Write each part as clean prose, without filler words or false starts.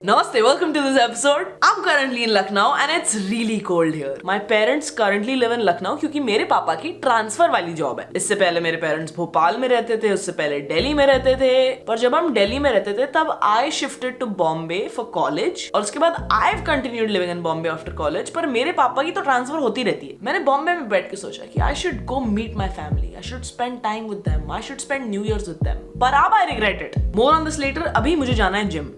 Namaste, welcome to this episode. I'm currently in Lucknow and it's really cold here. My parents currently live in Lucknow क्योंकि मेरे पापा की transfer वाली job है. इससे पहले मेरे पेरेंट्स भोपाल में रहते थे, उससे पहले दिल्ली में रहते थे. पर जब हम दिल्ली में रहते थे तब I shifted to Bombay for college और उसके बाद I've continued living in Bombay after college. पर मेरे पापा की तो ट्रांसफर होती रहती है. मैंने बॉम्बे में बैठ के सोचा कि I should go meet my family. I should spend time with them. I should spend New Year's with them. पर अब I regret it. More on this later. अभी मुझे जाना है जिम.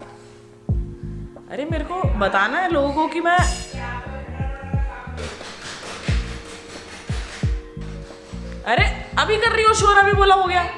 अरे मेरे को बताना है लोगों को कि मैं अरे अभी कर रही हूँ शोर अभी बोला हो गया.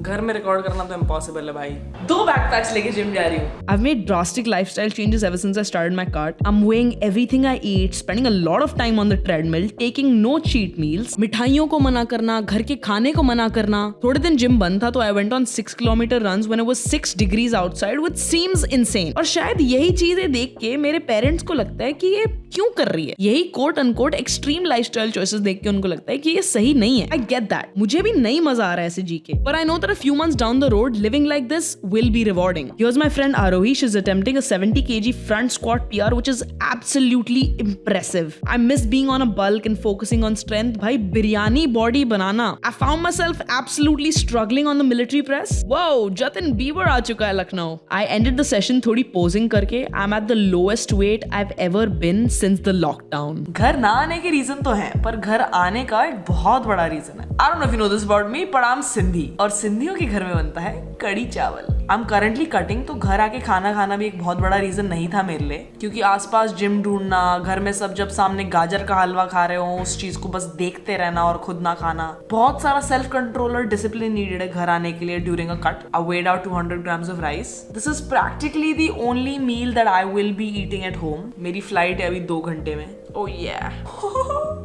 घर में रिकॉर्ड करना तो इम्पॉसिबल है भाई. 2 बैकपैक्स लेके जिम जा रही हूँ. I've made drastic lifestyle changes ever since I started my cart. I'm weighing everything I eat, spending a lot of time on the treadmill, taking no cheat meals. मिठाइयों को मना करना, घर के खाने को मना करना. थोड़े दिन जिम बंद था तो I went on 6-kilometer runs when it was 6 degrees outside, which seems insane. और शायद यही चीजें देख के मेरे पेरेंट्स को लगता है कि ये क्यों कर रही है. यही quote unquote extreme lifestyle choices देख के उनको लगता है कि ये सही नहीं है. I get that. मुझे भी नहीं मजा आ रहा है ऐसे जी के. But I know that a few months down the road, living like this will be rewarding. Here's my friend Arohi. She's attempting a 70 kg front squat PR, which is absolutely impressive. I miss being on a bulk and focusing on strength. Bhai, biryani body banana. I found myself absolutely struggling on the military press. Whoa, Jatin Bieber aa chuka hai Lucknow. I ended the session थोड़ी posing करके. I'm at the lowest weight I've ever been since the lockdown. घर ना आने के reason तो हैं, पर घर आने का एक बहुत बड़ा रीजन है. I don't know if you know this about me, but I'm Sindhi और सिंधियों के घर में बनता है कड़ी चावल. I'm currently cutting, तो घर आके खाना खाना भी एक बहुत बड़ा रीजन नहीं था मेरे लिए, क्योंकि आसपास जिम ढूंढना, घर में सब जब सामने गाजर का हलवा खा रहे हो उस चीज को बस देखते रहना और खुद ना खाना. बहुत सारा सेल्फ कंट्रोल और डिसिप्लिन नीडेड है घर आने के लिए. During a cut I weighed out 200 grams of rice. This is practically the only meal that I will be eating at home. मेरी फ्लाइट है अभी 2 घंटे में. Oh yeah.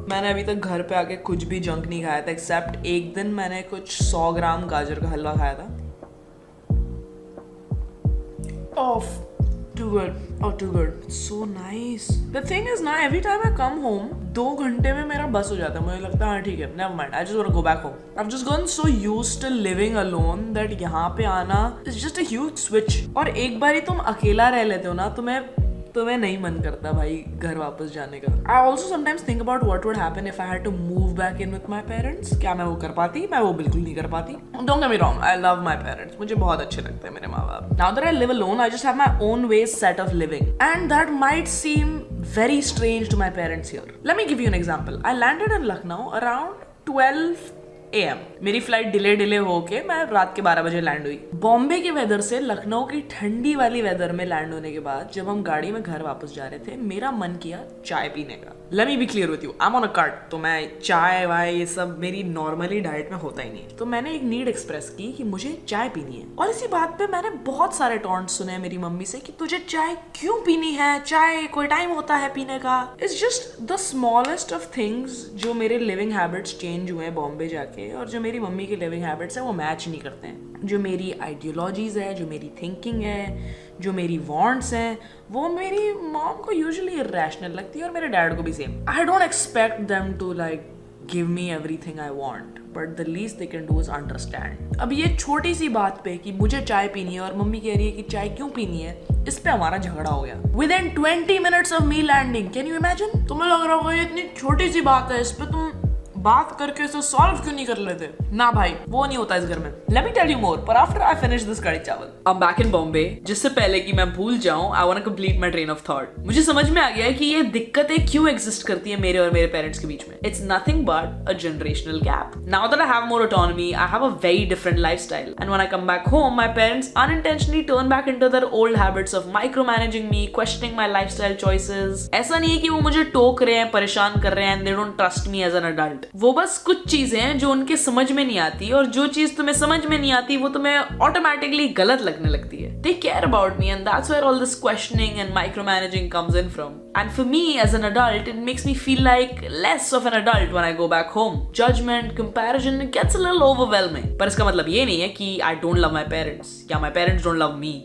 मैंने अभी तक घर पे आके कुछ भी जंक नहीं खाया था, एक्सेप्ट एक दिन मैंने कुछ 100 ग्राम गाजर का हलवा खाया था. Oh, too good. Oh, too good. It's so nice. The thing is now, every time I come home, 2 घंटे में मेरा बस हो जाता है. मुझे लगता है हाँ ठीक है, never mind. I just want to go back home. I've just gotten so used to living alone that यहाँ पे आना is just a huge switch. और एक बार ही तुम अकेला रह लेते हो ना, तुम्हें नहीं मन करता भाई घर वापस जाने का. I also sometimes think about what would happen if I had to move back in with my parents. क्या मैं वो कर पाती? मैं वो बिल्कुल नहीं कर पाती. Don't get me wrong, I love my parents. मुझे बहुत अच्छे लगते हैं मेरे माँ बाप. Now that I live alone, I just have my own ways set of living. And that might seem very strange to my parents here. Let me give you an example. I landed in Lucknow around 12 AM. मेरी flight delay होके मैं रात के 12 बजे land हुई. बॉम्बे के weather से लखनऊ की ठंडी वाली वेदर में लैंड होने के बाद जब हम गाड़ी में घर वापस जा रहे थे, मेरा मन किया चाय पीने का. Let me be clear with you, I'm on a cart, तो मैं चाय वाय ये सब मेरी नॉर्मली डाइट में होता ही नहीं. तो मैंने एक नीड एक्सप्रेस की कि मुझे चाय पीनी है. और इसी बात पे मैंने बहुत सारे टॉन्ट सुने मेरी मम्मी से कि तुझे चाय क्यों पीनी है, चाय कोई टाइम होता है पीने का. It's just the smallest of things जो मेरे लिविंग हैबिट्स चेंज हुए हैं बॉम्बे जाके, और जो मेरी मम्मी के लिविंग हैबिट्स है वो मैच नहीं करते हैं. जो मेरी आइडियोलॉजीज है, जो मेरी थिंकिंग है, जो मेरी वांट्स हैं, वो मेरी मॉम को यूजुअली इरैशनल लगती है और मेरे डैड को भी same. I don't expect them to like give me everything I want, but the least they can do is understand. अब ये छोटी सी बात पे कि मुझे चाय पीनी है और मम्मी कह रही है कि चाय क्यों पीनी है, इस पे हमारा झगड़ा हो गया. Within 20 minutes of me landing, can you imagine? तुम्हें लग रहा होगा ये इतनी छोटी सी बात है, इस पे तुम बात करके इसे सॉल्व क्यों नहीं कर लेते. ना भाई, वो नहीं होता इस घर में. Let me tell you more, but after I finish this कड़ी चावल, I'm back in Bombay. जिससे पहले कि मैं भूल जाऊं, I want to complete my train of thought. मुझे समझ में आ गया है कि ये दिक्कतें क्यों एग्जिस्ट करती है मेरे और मेरे पेरेंट्स के बीच में. It's nothing but a generational gap. Now that I have more autonomy, I have a very different lifestyle. And when I come back home, my parents unintentionally turn back into their old habits of micromanaging me, questioning my lifestyle choices. ऐसा नहीं है कि वो मुझे टोक रहे हैं, परेशान कर रहे हैं, and they don't trust me as an adult. वो बस कुछ चीजें हैं जो उनके समझ में नहीं आती, और जो चीज तुम्हें समझ में नहीं आती वो तुम्हें ऑटोमेटिकली गलत लगने लगती है. They care about me, and that's where all this questioning and micromanaging comes in from. And for me as an adult, it makes me feel like less of an adult when I go back home. Judgment, comparison, it gets a little overwhelming. पर इसका मतलब ये नहीं है कि I don't love my parents या my parents don't love me.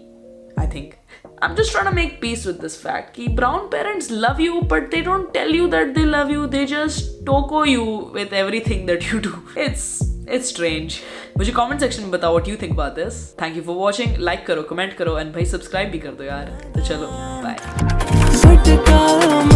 I think I'm just trying to make peace with this fact कि brown parents love you, but they don't tell you that they love you. They just toko you with everything that you do. It's It's strange. मुझे comment section में बताओ what you think about this. Thank you for watching. Like करो, comment करो and भाई subscribe भी कर दो यार. तो चलो, bye.